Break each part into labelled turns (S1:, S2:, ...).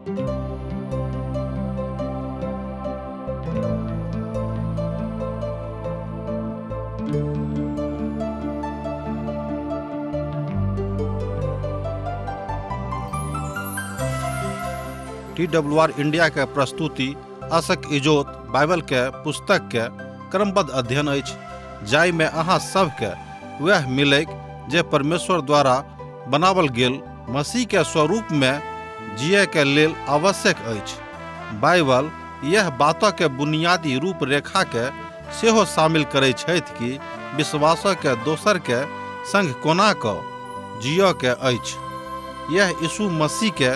S1: TWR India के प्रस्तुति आशक इजोत बाइबल के पुस्तक के क्रमबद्ध अध्ययन अछि, जाहि में अहाँ सबके वह मिलैक जे परमेश्वर द्वारा बनावल गेल मसीह के स्वरूप में जिये के लेल आवश्यक अछि। बाइबल यह बातों के बुनियादी रूपरेखा के सेहो शामिल करै छथि कि विश्वास के दोसर के संग कोना कऽ जियो के अछि। यह यीशु मसीह के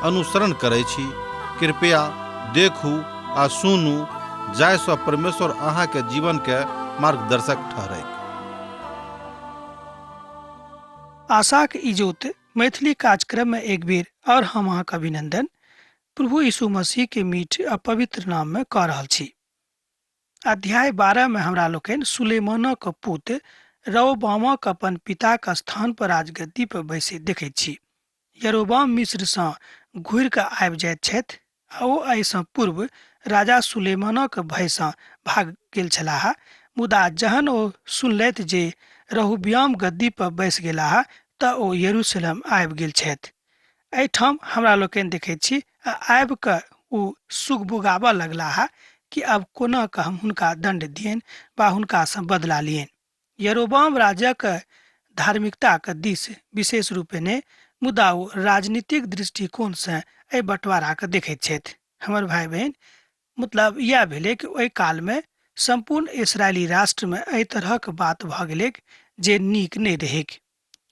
S1: अनुसरण करै छी। कृपया देखू आ सुनू, जाहिसँ परमेश्वर अहाँ के जीवन के मार्गदर्शक ठहरै।
S2: आशाक इजोत मैथिली कार्यक्रम में एक बेर और हम अहाँक अभिनंदन प्रभु यीशु मसीह के मीठ आ पवित्र नाम में कऽ रहल छी। अध्याय 12 में हमरा लोकनि सुलेमानक पुत्र रहोबामक अपन पिताक स्थान पर राजगद्दी पर बैसैत देखैत छी। यरोबाम मिस्र सँ घुरि कऽ आबि जाइत छथि आ ओ एहिसँ पूर्व राजा सुलेमानक भय सँ भाग गेल छलाह। मुदा जहन ओ सुनलथि जे रहोबियाम गद्दी पर बैसि गेलाह तऽ ओ यरूशलेम आबि गेल छथि। एहिठाम हमरा लोकनि देखैत छी आ आबि कऽ ओ सुगबुगाबऽ लगलाह कि आब कोना कऽ हम हुनका दंड दियनि वा हुनका सँ बदला लियनि। यरोबाम राजाक धार्मिकताक दिस विशेष रूपेने मुदा ओ राजनीतिक दृष्टिकोण से एहि बंटवारा के देखैत छथि। हमर भाई बहन, मतलब यह भेलै कि ओहि काल में संपूर्ण इसराइली राष्ट्र में एहि तरहक बात भऽ गेलै जे नीक नहि रहैक।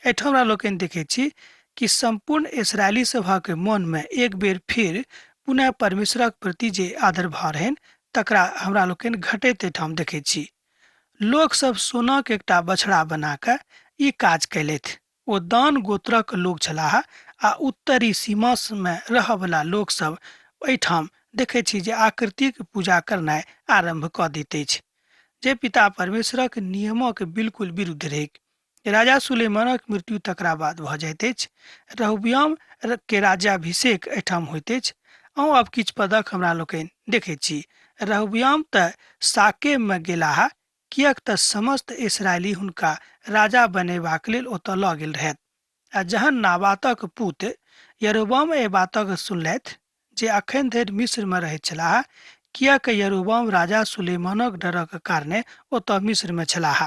S2: एहिठाम हमरा लोकनि देखैत छी कि संपूर्ण इसराइली सभा के मन में एक बेर फिर पुनः परमेश्वरक प्रति जे आदर भाव रहनि तकरा हमरा लोकनि घटैत एहिठाम देखैत छी। लोक सब सोनाक एकटा बछड़ा बना कऽ ई काज कयलथि। ओ दान गोत्रक लोक छलाह आ उत्तरी सीमा में रहय वाला लोक सब एहिठाम देखैत छी जे आकृतिक पूजा करनाइ आरंभ कऽ दैत अछि, जे पिता परमेश्वरक नियमक बिल्कुल विरुद्ध रहैक। राजा सुलेमानक मृत्यु तकरा बाद भऽ जाइत अछि। रहोबियाम के राज्याभिषेक एहिठाम होइत अछि। अहूँ आब किछु पदक हमरा लोकनि देखैत छी। रहोबियाम तऽ साकेम में गेलाह, किएक तऽ समस्त इसराइली हुनका राजा बनेबाक लेल ओतऽ लऽ गेल रहथि। आ जहन नाबातक पुत्र यरोबाम एहि बातक सुनलथि जे अखन धरि मिस्र में रहैत छलाह, किएक यरोबाम राजा सुलेमानक डरक कारणे ओतऽ मिस्र में छलाह,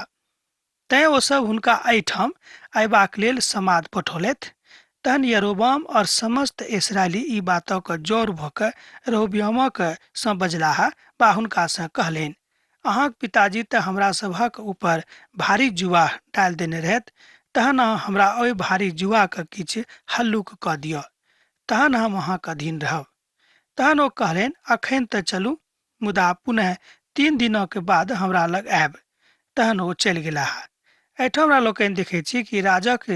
S2: तैं ओ सब हुनका एहिठाम अयबाक लेल समाद पठौलथि। तहन यरोबाम और समस्त इसराइली ई बातक जोर भऽ कऽ रहोबियामक सँ बजलाह वा हुनका सँ कहलनि, अहाँक पिताजी तऽ हमरा सभक ऊपर भारी जुआ डालि देने रहथि, तहन अहाँ हमरा ओहि भारी जुआक किछु हल्लुक कऽ दिअ, तहन हम अहाँक अधीन रहब। तहन ओ कहलनि, अखन तऽ चलू, मुदा पुनः 3 दिनक बाद हमरा लग आयब। तहन ओ चलि गेलाह। एहिठाम हमरा लोकनि देखैत छी कि राजक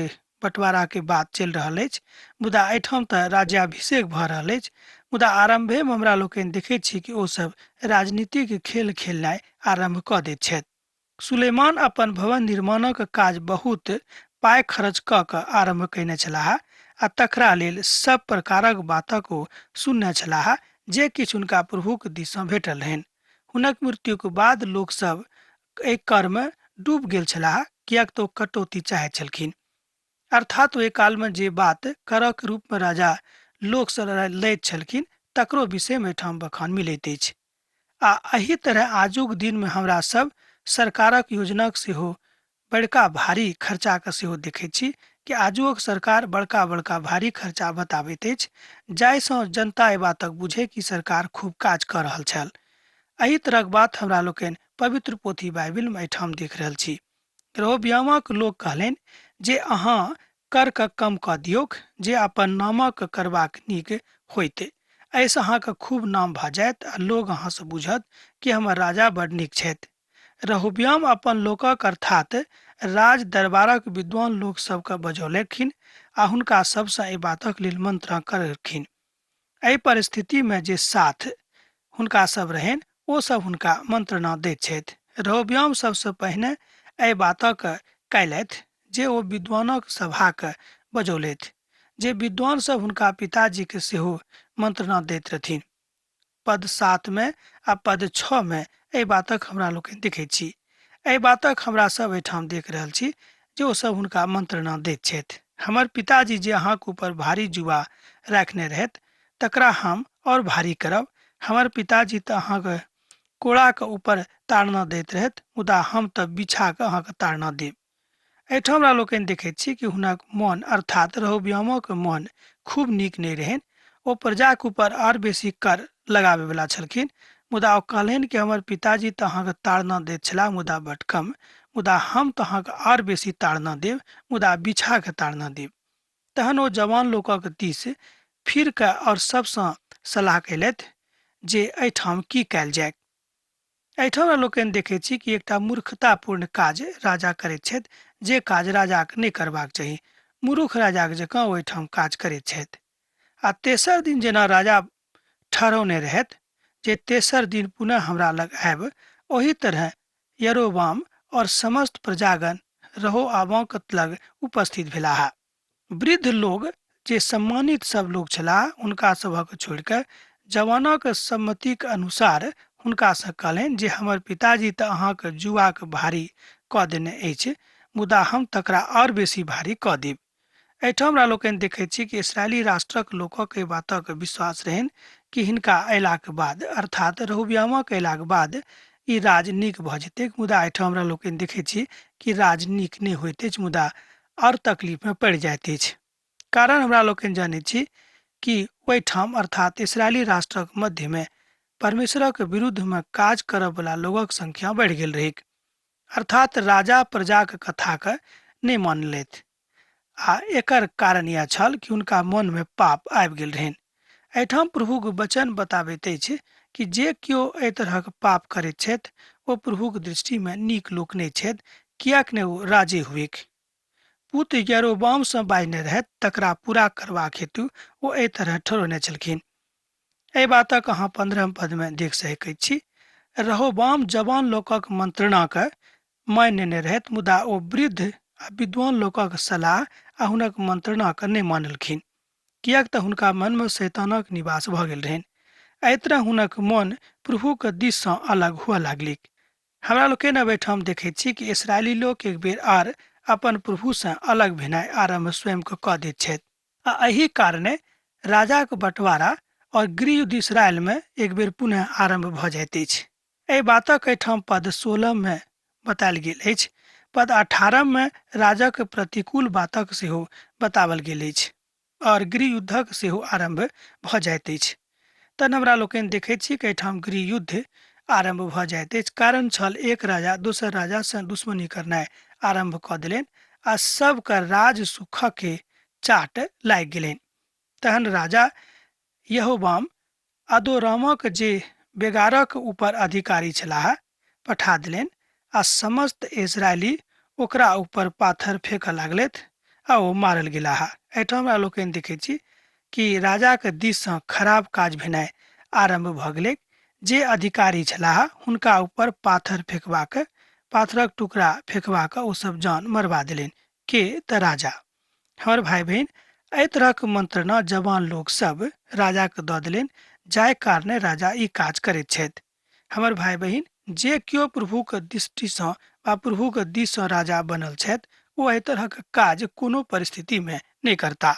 S2: बंटवारा के बात चलि रहल अछि, मुदा एहिठाम तऽ राज्याभिषेक भऽ रहल अछि। मुदा आरंभे में हमरा लोकनि देखैत छी कि ओ सब राजनीतिक खेल खेलनाइ आरंभ कऽ दैत छथि। सुलेमान अपन भवन निर्माणक काज बहुत पाय खर्च कऽ कऽ आरंभ कयने छलाह आ तकरा लेल सब प्रकारक बातक ओ सुनने छलाह जे किछु हुनका प्रभुक दिस सँ भेटल रहनि। हुनक मृत्युक बाद लोक सब एहि कर में डूब गेल छलाह, किएक तऽ ओ कटौती चाहैत छलखिन। अर्थात ओहि काल में जे बात करक रूप में राजा लोक सब लैत छलखिन तकरो विषय में एहिठाम बखान मिलैत अछि। आ एही तरह आजुक दिन में हमरा सब सरकारक योजनाक सेहो बड़का भारी खर्चा के सेहो देखैत छी कि आजुक सरकार बड़का बड़का भारी खर्चा बताबैत अछि, जाहिसँ जनता एहि बातक बुझे कि सरकार खूब काज कऽ रहल छल। एही तरहक बात हमरा लोकनि पवित्र पोथी बाइबिल में एहिठाम देख रहल छी। रहोबियामक लोक कहलनि जे अहाँ कर के कम कऽ दियौक, जे अपन नामक करबाक नीक होइत। एहिसँ अहाँके खूब नाम भऽ जायत आ लोग अहाँ से बुझत कि हमर राजा बड़ नीक छथि। रहोबियाम अपन लोकक अर्थात राज दरबारक विद्वान लोक सबके बजौलखिन आ हुनका सबसँ एहि बातक लेल मंत्रणा करलखिन। एहि परिस्थिति में जे साथ हुनका सब रहनि ओ सब हुनका मंत्रणा दैत छथि। रहोबियाम सबसँ पहिने एहि बातक कयलथि जे ओ विद्वानक सभाक बजौलथि जे विद्वान सब हुनका पिताजी के सेहो मंत्रणा दैत रहथिन। पद 7 में आ पद 6 में एहि बातक हमरा लोग देखे छी। एहि बातक हमरा सब एठाम देख रहल छी जे ओ सब हुनका मंत्रणा दैत छथि। हमर पिताजी जे अहाँके ऊपर भारी जुआ रखने रहत तकरा हम और भारी करब। हमर पिताजी तऽ अहाँके कोड़ा के ऊपर ताड़ना दैत रहत, मुदा हम तऽ बिछा के अहाँके ताड़ना देब। एहिठाम हमरा लोकनि देखैत छी कि हुनक मन अर्थात रहोबियामक मन खूब नीक नहि रहनि। ओ प्रजाके ऊपर और बेसी कर लगाबे वाला छलखिन। मुदा ओ कहलनि कि हमर पिताजी तऽ अहाँके ताड़ना दैत छलाह मुदा बड कम, मुदा हम तऽ अहाँके और बेसी ताड़ना देब, मुदा बिछा के ताड़ना देब। तहन ओ जवान लोकक दिस फिर के और सबसँ सलाह कयलथि जे एहिठाम की कयल जाय। एहिठाम लोकनि देखैत छी कि एकटा मूर्खतापूर्ण काज राजा करैत छथि, जे काज राजाके नहि करबाक चाही। मूर्ख राजाक जकाँ ओहिठाम काज करैत छथि। आ तेसर दिन जेना राजा ठहरौने रहथि जे तेसर दिन पुनः हमरा लग आयब, ओही तरह यरोबाम और समस्त प्रजागण रहोआबाक लग उपस्थित भेलाह। वृद्ध लोग जे सम्मानित सब लोग छलाह हुनका सभक छोड़ि कऽ जवानक सम्मतिक अनुसार हुनका से कहलनि जे हमर पिताजी तऽ अहाँके जुआक भारी कऽ देने अछि, मुदा हम तकरा और बेसी भारी कऽ देब। एहिठाम हमरा लोकनि देखैत छी कि इसराइली राष्ट्रक लोकक एहि बातक विश्वास रहनि कि हिनका अयलाक बाद अर्थात रहोबियामक अयलाक बाद ई राज नीक भऽ जेतै। मुदा एहिठाम हमरा लोकनि देखैत छी कि राज नीक नहि होइत अछि, मुदा और तकलीफ में पड़ि जाइत अछि। कारण हमरा लोकनि जानैत छी कि ओहिठाम अर्थात इसराइली राष्ट्रक मध्य में परमेश्वरक विरुद्ध में काज करब वाला लोगक संख्या बढ़ि गेल रहै, अर्थात राजा प्रजाक कथाके नहि मानलथि। आ एकर कारण यह छल कि हुनका मन में पाप आबि गेल रहनि। एहिठाम प्रभुक वचन बताबैत अछि कि जे केओ एहि तरहक पाप करैत छथि ओ प्रभुक दृष्टि में नीक लोक नहि छथि, किएक ने ओ राजे हुएक। पुत्र यरोबाम सँ बाजने रहथि तकरा पूरा करबाक हेतु ओ एहि तरह ठहरौने छलखिन। एहि बातक अहाँ 15 पद में देख सकैत छी। रहोबाम जवान लोकक मंत्रणा के मानि लेने रहथि, मुदा ओ वृद्ध आ विद्वान लोकक सलाह आ हुनक मंत्रणा के नहि मानलखिन, किएक तऽ हुनका मन में शैतानक निवास भऽ गेल रहनि। एहि तरह हुनक मन प्रभु के दिस सँ अलग हुअ लागलिक। हमरा लोकनि अब एहिठाम देखैत छी कि इसराइली लोक एक बेर आर अपन प्रभु से अलग भेनाइ आरम्भ स्वयं के कऽ दैत छथि। आ एहि कारणे राजाक बंटवारा और गृह युद्ध इसराइल में एक बेर पुनः आरंभ भऽ जाइत अछि। एहि बातक एहिठाम पद 16 में बतायल गेल अछि। पद 18 में राजाक प्रतिकूल बातक सेहो बतावल गेल अछि और गृह युद्धक सेहो आरंभ भऽ जाइत अछि। तहन हमरा लोकनि देखैत छी कि एहिठाम गृह युद्ध आरंभ भऽ जाइत अछि। कारण छल एक राजा दोसर राजा सँ दुश्मनी करनाइ आरंभ कऽ देलनि आ सबके राज सुख के चाट लागि गेलनि। तहन राजा यहोबाम अदोरामक जे बेगारक ऊपर अधिकारी छलाह पठा देलनि आ समस्त इजरायली ओकरा ऊपर पाथर फेंकऽ लागलथि आ ओ मारल गेलाह। एहिठाम हमरा लोकनि देखैत छी कि राजाके दिस सँ खराब काज भेनाइ आरंभ भऽ गेलै। जे अधिकारी छलाह हुनका ऊपर पाथर फेंकबाक पाथरक टुकड़ा फेंकबाक ओ सब जान मरवा देलनि के तऽ राजा। हमर भाई बहन एहि तरहक मंत्रणा जवान लोग सब राजा के दऽ देलनि, जाहि कारणे राजा ई काज करैत छथि। हमर भाई बहन जे केओ प्रभुक दृष्टि सँ वा प्रभुक दिस सँ राजा बनल छथि ओ एहि तरहक काज कोनो परिस्थिति में नहि करता।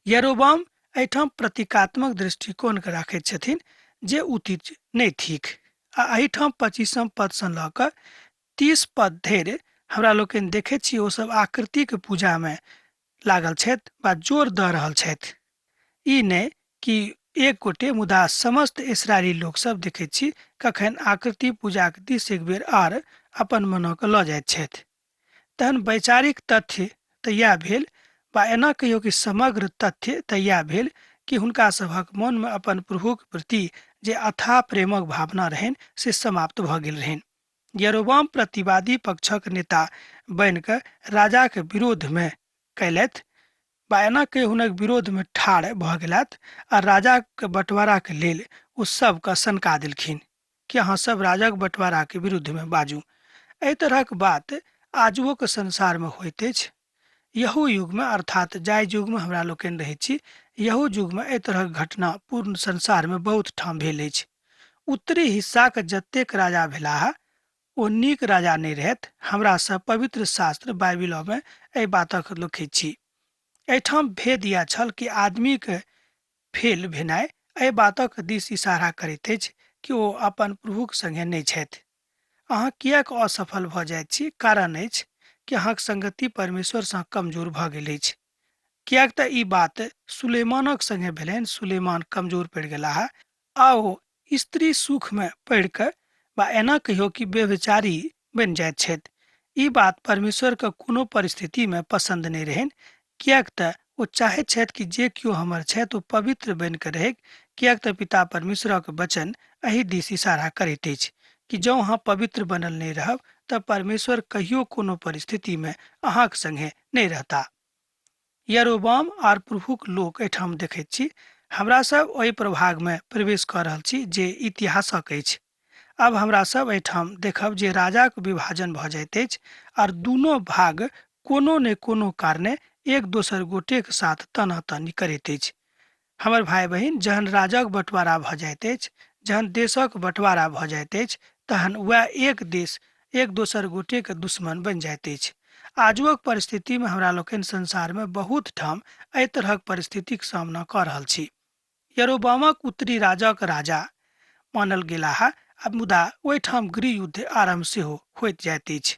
S2: यरोबाम एहिठाम प्रतीकात्मक दृष्टिकोण के राखैत छथिन जे उचित नहि थिक। आ एहिठाम 25 पद सँ लऽ कऽ 30 पद धरि हमरा लोकनि देखैत छी ओ सब आकृतिक पूजा में लागल छथि वा जोर दऽ रहल छथि। ई नहि कि एक गोटे मुदा समस्त इसराइली लोक सब देखैत छी कखन आकृति पूजाक दिस एक बेर आर अपन मनक लऽ जाइत छथि। तहन वैचारिक तथ्य तऽ इएह भेल, वा एना कहियो कि समग्र तथ्य तऽ इएह भेल कि हुनका सभक मन में अपन प्रभुक प्रति जे अथाह प्रेमक भावना रहनि से समाप्त भऽ गेल रहनि। यरोबाम प्रतिवादी पक्षक नेता बनि कऽ राजा के विरोध में कयलथि वा एना कहियो हुनक विरोध में ठाढ़ भऽ गेलथि आ राजा के बंटवारा के लेल ओ सबके सनका देलखिन कि अहाँ सब राजाक बंटवारा के विरुद्ध में बाजू। एहि तरहक बात आजुओ के संसार में होइत अछि। यहू युग में अर्थात जाय युग में हमरा लोकनि रहै छी, यहू युग में एहि तरहक घटना पूर्ण संसार में बहुत ठाम भेल अछि। उत्तरी हिस्सा के जतेक राजा भेलाह ओ नीक राजा नहि रहथि। हमरा सब पवित्र शास्त्र बाइबिल में एहि बातक लिखैत छी। एहिठाम भेद इएह छल कि आदमी के फेल भेनाइ एहि बातक दिस इशारा करैत अछि कि ओ अपन प्रभुक संगे नहि छथि। अहाँ किएक असफल भऽ जाइत छी? कारण अछि कि अहाँक संगति परमेश्वरसँ कमजोर भऽ गेल अछि। किएक तऽ ई बात सुलेमानक संगे भेलनि। सुलेमान कमजोर पड़ि गेलाह आ ओ स्त्री सुख में पड़ि कऽ वा एना कहियो कि व्यभिचारी बनि जाइत छथि। ई बात परमेश्वर के कोनो परिस्थिति में पसंद नहि रहनि, किएक तऽ ओ चाहैत छथि कि जे केओ हमर छथि ओ पवित्र बनि कऽ रहै। किएक तऽ पिता परमेश्वरक वचन एहि दिस इशारा करैत अछि कि जँ अहाँ पवित्र बनल नहि रहब तऽ परमेश्वर कहियो कोनो परिस्थिति में अहाँक संगे नहि रहता। यरोबाम आर प्रभुक लोक एहिठाम देखैत छी। हमरा सब ओहि प्रभाग में प्रवेश कऽ रहल छी जे इतिहासक अछि। अब हमरा सब एहिठाम देखब जे राजाक विभाजन भऽ जाइत अछि आर दुनू भाग कोनो ने कोनो कारणे एक दोसर गोटेक साथ तनातनी करैत अछि। हमर भाई बहिन, जहन राजक बंटवारा भऽ जाइत अछि, जहन देशक बंटवारा भऽ जाइत अछि, तहन वह एक देश एक दोसर गोटे के दुश्मन बनि जाइत अछि। आजुक परिस्थिति में हमरा लोकनि संसार में बहुत ठाम एहि तरहक परिस्थितिक सामना कऽ रहल छी। यरोबामक उत्तरी राजक राजा मानल गेलाह आ मुदा ओहिठाम गृह युद्ध आरंभ सेहो होइत जाइत अछि।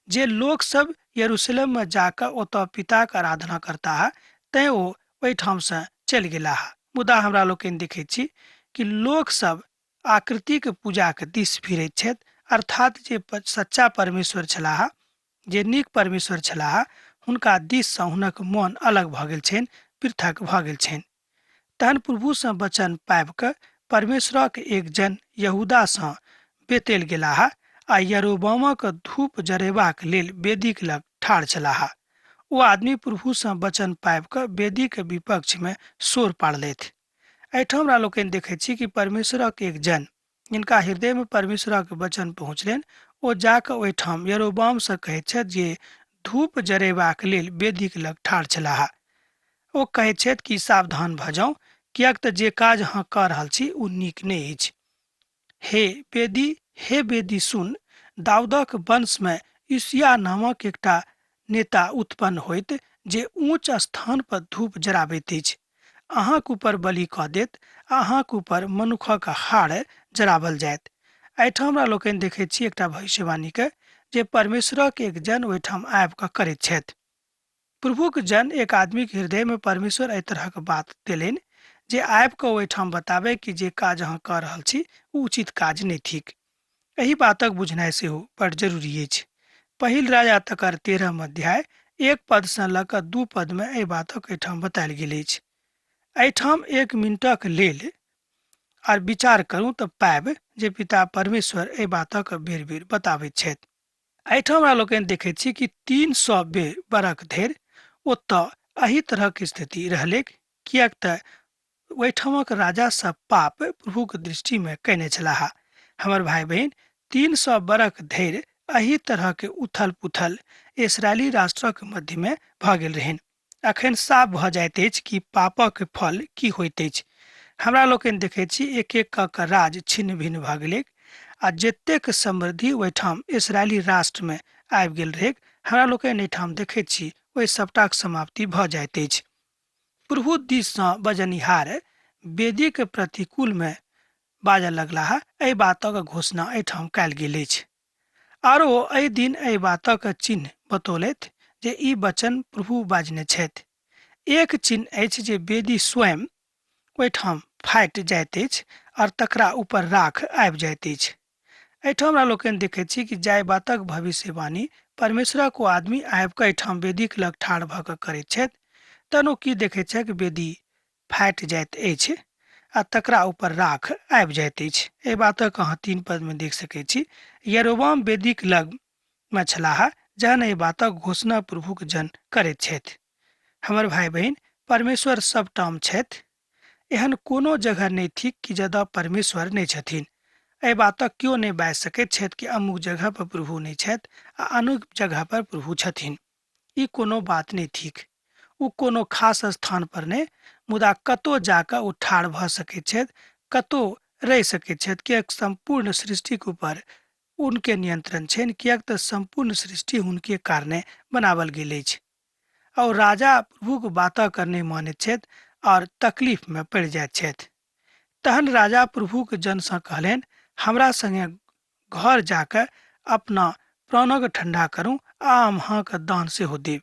S2: जे लोक सब यरूशलेम में जाकऽ ओतऽ पिताक आराधना करताह तैं ओ ओहिठाम से चलि गेलाह। मुदा हमरा लोकनि देखैत छी कि लोक सब आकृतिक पूजा के दिस फिरैत छथि, अर्थात जे सच्चा परमेश्वर छलाह, जे नीक परमेश्वर छलाह, हुनका दिससँ हुनक मोन अलग भऽ गेल छनि, पृथक भऽ गेल छनि। तहन प्रभुसँ वचन पाबि कऽ परमेश्वरक एक जन यहूदासँ बेतेल गेलाह आ यरोबामक धूप जरेबाक लेल वेदीक लग ठाढ़ छलाह। ओ आदमी प्रभुसँ वचन पाबि कऽ वेदीक विपक्ष में शोर पाड़लथि। एहिठाम हमरा लोकनि देखैत छी कि परमेश्वरक एक जन जिनका हृदय में परमेश्वरक वचन पहुँचलनि, ओ जाकऽ ओहिठाम यरोबामसँ कहैत छथि जे धूप जरेबाक लेल वेदीक लग ठाढ़ छलाह। ओ कहैत छथि कि सावधान भऽ जाउ, किएक तऽ जे काज अहाँ कऽ रहल छी ओ नीक नहि अछि। हे बेदी सुन, दाऊदक वंश में यूसिया नामक एकटा नेता उत्पन्न होइत जे ऊंच स्थान पर धूप जराबैत अछि। अहाँक ऊपर बलि कऽ देत, अहाँक ऊपर मनुखक हाड़ जराबल जायत। एहिठाम हमरा लोकनि देखैत छी एकटा भविष्यवाणी के जे परमेश्वरक एक जन ओहिठाम आबि कऽ करैत छथि। प्रभुक जन एक आदमी के हृदय में परमेश्वर एहि तरहक बात देलनि जे आबि कऽ ओहिठाम बताबै कि जे काज अहाँ कऽ रहल छी ओ उचित काज नहि थिक। एहि बातक बुझनाइ सेहो बड़ जरूरी अछि। पहिल राजा तकर 13 अध्याय 1 पद से लऽ कऽ 2 पद में एहि बातक एहिठाम बतायल गेल अछि। एहिठाम 1 मिनटक लेल आर विचार करू तऽ पायब जे पिता परमेश्वर एहि बातक बेर बेर बताबैत छथि। एहिठाम हमरा लोकनि देखैत छी कि 300 बरख धरि ओतऽ एहि तरहक स्थिति रहलै, किएक तऽ ओहिठामक राजा सब पाप प्रभुक दृष्टि में कयने छलाह। हमर भाई बहिन, 300 बरख धरि एहि तरह के उथल पुथल इसराइली राष्ट्रक मध्य में भऽ गेल रहनि। अखन साफ भऽ जाइत अछि कि पापक फल की होइत अछि। हमरा लोकनि देखैत छी एक एक कऽ कऽ राज छिन्न भिन्न भऽ गेलै आ जतेक समृद्धि ओहिठाम इसराइली राष्ट्र में आबि गेल रहै, हमरा लोकनि एहिठाम देखैत छी ओहि सबटाक समाप्ति भऽ जाइत अछि। प्रभु दिससँ बजनिहार वेदी के प्रतिकूल में बाजऽ लगलाह। एहि बातक घोषणा एहिठाम कयल गेल अछि। आरो एहि दिन एहि बातक चिन्ह बतौलथि जे ई वचन प्रभु बाजने छथि। एक चिन्ह अछि जे वेदी स्वयं ओहिठाम फाटि जाइत अछि और तकरा ऊपर राख आबि जाइत अछि। एहिठाम हमरा लोकनि देखैत छी कि जाय बातक भविष्यवाणी परमेश्वरक ओ आदमी आबि कऽ एहिठाम वेदीक लग ठाढ़ भऽ कऽ करैत छथि, तहन ओ की देखैत छथि? वेदी फाटि जाइत अछि आ तकरा ऊपर राख आबि जाइत अछि। एहि बातक अहाँ 3 पद में देख सकैत छी। यरोबाम वेदीक लग में छलाह जहन एहि बातक घोषणा प्रभुक जन करैत छथि। हमर भाई बहिन, परमेश्वर सब ठाम छथि। एहन कोनो जगह नहीं थिक कि जतऽ परमेश्वर नहीं छथिन। एहि बातक क्यों नहीं बाजि सकैत छथि कि अमुक जगह पर प्रभु नहीं छथि आ अमुक जगह पर प्रभु छथिन। ई कोनो बात नहीं थिक। उ कोनो खास स्थान पर ने मुदा कतो जाकर ओ ठाढ़ भ सकैत छथि, कतो रहि सकैत छथि, किएक संपूर्ण सृष्टि के ऊपर उनके नियंत्रण छनि, किएक तऽ संपूर्ण सृष्टि हुनके कारणे बनावल गेल अछि। और राजा प्रभु के बात करने मानैत छथि और तकलीफ में पड़ जाइत छथि। तहन राजा प्रभु के जन सँ कहलनि, हमरा संगे घर जाकर अपना प्राणक ठंडा करू आ हम अहाँके दान सेहो देब।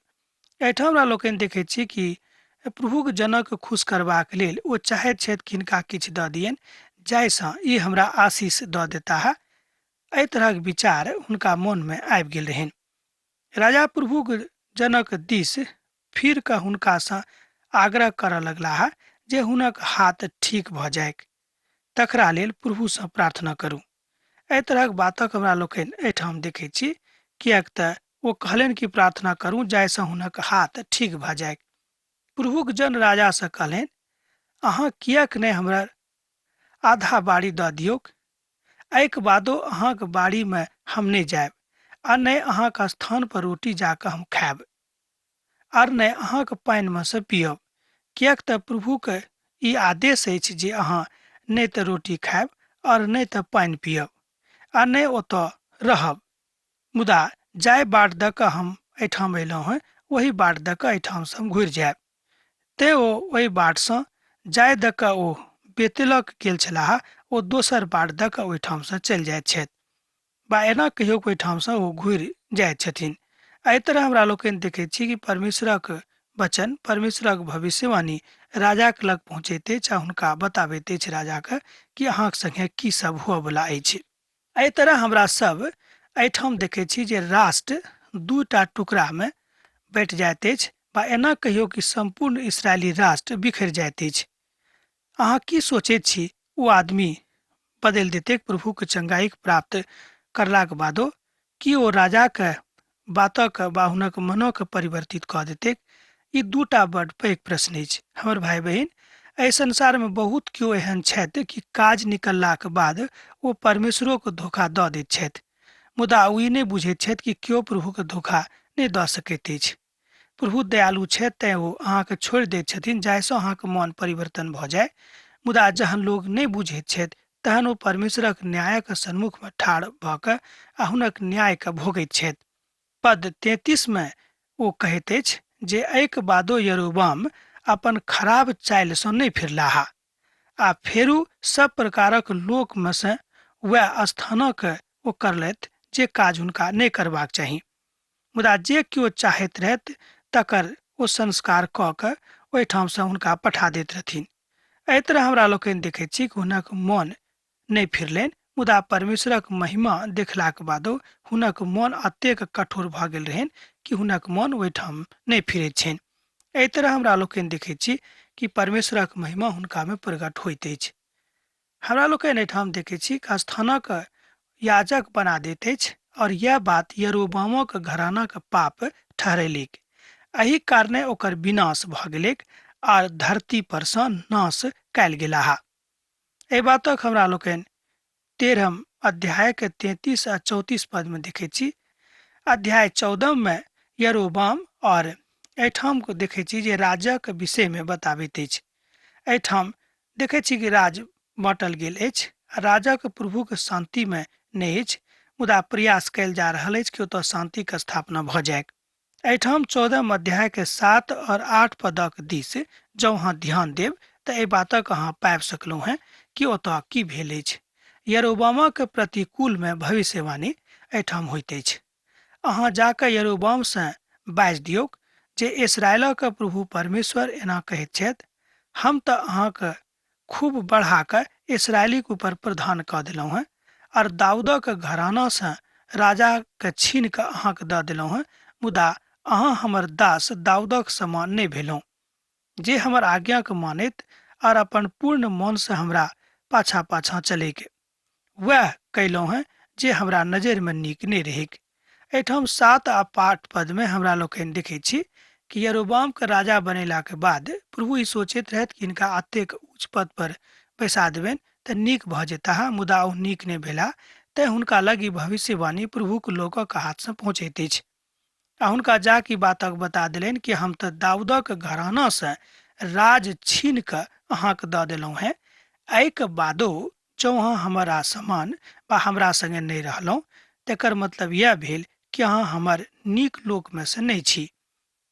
S2: एहिठाम हमरा लोकनि देखैत छी कि प्रभुक जनक खुश करबाक लेल ओ चाहैत छथि कि हिनका किछु दऽ दियनि, जाहिसँ ई हमरा आशीष दऽ देताह। एहि तरहक विचार हुनका मन में आबि गेल रहनि। राजा प्रभुक जनक दिस फिर कऽ हुनका सँ आग्रह करऽ लगलाह जे हुनक हाथ ठीक भऽ जायक, तकरा लेल प्रभु सँ प्रार्थना करू। एहि तरहक बातक हमरा लोकनि एहिठाम देखैत छी, किएक तऽ ओ कहलनि कि प्रार्थना करू जाहिसँ हुनक हाथ ठीक भऽ जायक। प्रभुक जन राजा सँ कहलनि, अहाँ किएक नहि हमरा आधा बाड़ी दऽ दियौक। एहिके बादो अहाँके बाड़ी में हम नहीं जायब, आ नहि अहाँके स्थान पर रोटी जाकर हम खायब, और नहि अहाँके पानि में से पियब, किएक तऽ प्रभुके ई आदेश अछि जे अहाँ नहि तऽ रोटी खायब और नहि तऽ पानि पियब, आ नहि ओतऽ रहब। मुदा जाय बाट दऽ कऽ हम एहिठाम अयलहुँ हैं, वही बाट दऽ कऽ एहिठाम सँ हम घुरि जायब। तेँ ओ ओहि बाट सँ जाय दऽ कऽ ओ बेतेलक गेल छलाह, ओ दोसर बाट दऽ कऽ ओहिठाम सँ चलि जाइत छथि, बा एना कहियो के ओहिठाम सँ ओ घुरि जाइत छथिन। एहि तरह हमरा लोकनि देखैत छी कि परमेश्वरक वचन, परमेश्वरक भविष्यवाणी राजा के लग पहुँचैत अछि आ हुनका बताबैत अछि राजा के कि अहाँक संगे की सब हुअ बला अछि। एहि तरह हमरा सब एहिठाम देखैत छी जे राष्ट्र दूटा टुकड़ा में बँटि जाइत अछि, बा एना कहियो कि संपूर्ण इसराइली राष्ट्र बिखरि जाइत अछि। अहाँ की सोचैत छी, ओ आदमी बदलि देते प्रभु के चंगाई प्राप्त करलाक बादो, कि ओ राजा के बातक बा हुनक मनक परिवर्तित कऽ देते? ई दूटा बड़ पैघ प्रश्न अछि हमर भाई बहिन। एहि संसार में बहुत केओ एहन छथि कि काज निकललाक बाद ओ परमेश्वरो के धोखा दऽ दैत छथि, मुदा ओ ई नहि बुझैत छथि कि केओ प्रभु के धोखा नहि दऽ सकैत अछि। प्रभु दयालु छथि, तेँ ओ अहाँके छोड़ि दैत छथिन जाहिसँ अहाँके मन परिवर्तन भऽ जाय। मुदा जहन लोग नहि बुझैत छथि, तहन ओ परमेश्वरक न्यायक सन्मुख में ठाढ़ भऽ कऽ आ हुनक न्यायके भोगैत छथि। पद 33 में ओ कहैत अछि जे एहिके बादो यरोबाम अपन खराब चालि सँ नहि फिरलाह, आ फेरू सब प्रकारक लोक में से वएह स्थानक ओ करलथि जे काज हुनका नहि करबाक चाही। मुदा जे केओ चाहैत रहथि तकर ओ संस्कार कऽ कऽ ओहिठाम सँ हुनका पठा दैत रहथिन। एहि तरह हमरा लोकनि देखैत छी कि हुनक मन नहि फिरलनि, मुदा परमेश्वरक महिमा देखलाक बादो हुनक मन एतेक कठोर भऽ गेल रहनि कि हुनक मन ओहिठाम नहि फिरैत छनि। एहि तरह हमरा लोकनि देखैत छी कि परमेश्वरक महिमा हुनका में प्रकट होइत अछि। हमरा लोकनि एहिठाम देखैत छी कि स्थानक याजक बना दैत अछि, और यह बात यरोबामक घरानाक पाप ठहरेलिक। एहि कारणे ओकर विनाश भऽ गेलैक और धरती पर सँ नाश कयल गेलाह। एहि बातक हमरा लोकनि 13 अध्याय के 33 आ 34 पद में देखैत छी। अध्याय 14 में यरोबाम और एहिठाम को देखैत छी जे राजक विषय में बताबैत अछि। एहिठाम देखैत छी कि राज बाँटल गेल अछि, राजक प्रभु के शांति में नहि अछि, मुदा प्रयास कयल जा रहल अछि कि ओतऽ शांति के स्थापना भऽ जाय। एहिठाम 14 अध्याय के 7 और 8 पदक दिस जँ अहाँ ध्यान देब तऽ एहि बातक अहाँ पाबि सकलहुँ हैं कि ओतऽ की भेल अछि। यरोबामक प्रतिकूल में भविष्यवाणी एहिठाम होइत अछि। अहाँ जाकऽ यरोबाम सँ बाजि दियौक जे इस्राएलक प्रभु परमेश्वर एना कहैत छथि, हम तऽ अहाँके खूब बढ़ा कऽ इसराइलीक ऊपर प्रधान कऽ देलहुँ हैं, और दाऊदक घराना सँ राजा के छीन कऽ अहाँके दऽ देलहुँ हैं, मुदा अहाँ हमर दास दाऊदक समान नहि भेलहुँ, जे हमर आज्ञा के मानैत और अपन पूर्ण मन से हमरा पाछा पाछा चलैक वह कयलहुँ हैं जे हमरा नजरि में नीक नहि रहैक। एहिठाम 7 आ 8 पद में हमरा लोकनि देखैत छी कि यरोबाम के राजा बनेला के बाद प्रभु ई सोचैत रहथि कि हिनका एतेक उच्च पद पर बैसा देबनि तऽ नीक भऽ जेताह, मुदा ओ नीक नहि भेला। तेँ हुनका लग ई भविष्यवाणी प्रभुक लोकक हाथ सँ पहुँचैत अछि। आ हुनका जाके बातक बता दिलनि कि हम तऽ दाऊदक घराना से राज छीन कऽ अहाँके दऽ देलहुँ हैं। एहिके बादो जँ अहाँ हमरा समान वा हमरा संगे नहि रहलहुँ, तेकर मतलब यह भेल कि अहाँ हमर नीक लोकमे से नहि छी।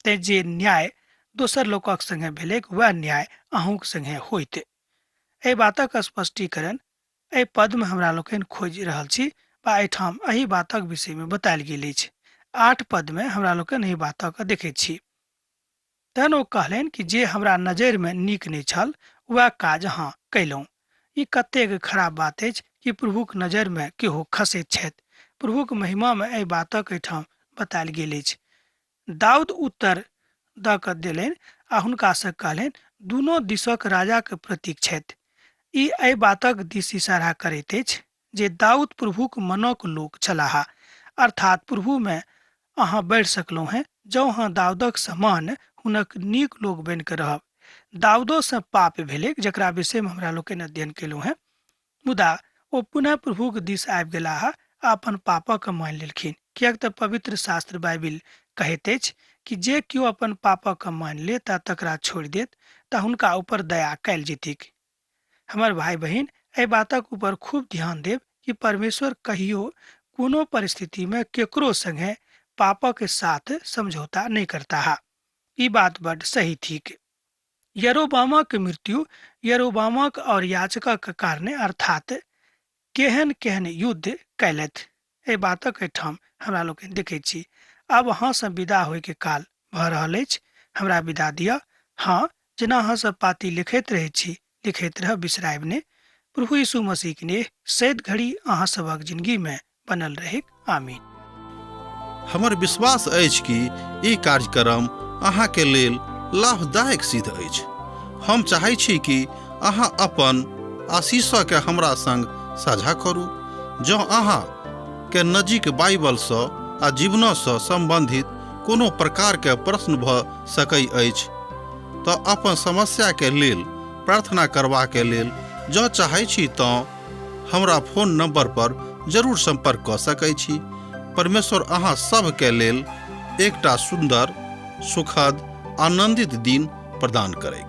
S2: ते जे न्याय दोसर लोकक संगे भेलैक वह न्याय अहूँक संगे होइत। एहि बातक स्पष्टीकरण एहि पदमे हमरा लोकनि खोजि रहल छी वा एहिठाम एहि बातक विषयमे बतायल गेल अछि। 8 पदमे हमरा लोकनि एहि बातक देखैत छी। तहन ओ कहलनि कि जे हमरा नजरिमे नीक नहि छल वह काज अहाँ कयलहुँ। ई कतेक खराब बात अछि कि प्रभुक नजरिमे केहो खसैत छथि। प्रभुक महिमामे एहि बातक एहिठाम बतायल गेल अछि। दाऊद उत्तर दऽ कऽ देलनि आ हुनकासँ कहलनि, दुनू दिसक राजाके प्रतीक छथि। ई एहि बातक दिस इशारा करैत अछि जे दाऊद प्रभुक मनक लोक छलाह, अर्थात प्रभुमे अहाँ बढ़ि सकलहुँ हैं जँ अहाँ दाऊदक समान हुनक नीक लोक बनि कऽ रहब। दाऊदोसँ पाप भेलैक जकरा विषयमे हमरा लोकनि अध्ययन केलहुँ हैं, मुदा ओ पुनः प्रभुक दिस आबि गेलाह आ अपन पापक मानि लेलखिन। किएक तऽ पवित्र शास्त्र बाइबिल कहैत अछि कि जे केओ अपन पापक मानि लेत आ तकरा छोड़ि देत तऽ हुनका ऊपर दया कयल जेतैक। हमर भाई बहिन, एहि बातक ऊपर खूब ध्यान देब कि परमेश्वर कहियो कोनो परिस्थितिमे केकरो संगे पापक साथ समझौता नहीं करता है। ई बात बड़ सही थीक। यरोबामक मृत्यु यरोबामक और याचकक कारणे अर्थात केहन केहन युद्ध कैलथि, एहि बातक एहिठाम हमरा लोग देखैत छी। आब अहाँसँ विदा होयके काल भऽ रहल अछि। हमरा विदा दिअ। हाँ, जेना अहाँसभ पाती लिखैत रहैत छी, लिखैत रहब, बिसरायब नहि। प्रभु यीशु मसीह के ने सैद घड़ी अहाँ सभक जिंदगी में बनल रहे। आमीन।
S1: हमर विश्वास अछि कि ई कार्यक्रम अहाँके लेल लाभदायक सिद्ध अछि। हम चाहै छी कि अहाँ अपन आशीषके हमरा संग साझा करू। जँ अहाँ के नजीक बाइबलसँ आ जीवनसँ संबंधित कोनो प्रकारके प्रश्न भऽ सकै अछि तऽ अपन समस्याके लेल प्रार्थना करबाके लेल जँ चाहै छी तऽ हमरा फोन नंबर पर जरूर संपर्क कऽ सकै छी। परमेश्वर अहाँ सबके लेल एकटा सुंदर, सुखद, आनंदित दिन प्रदान करै।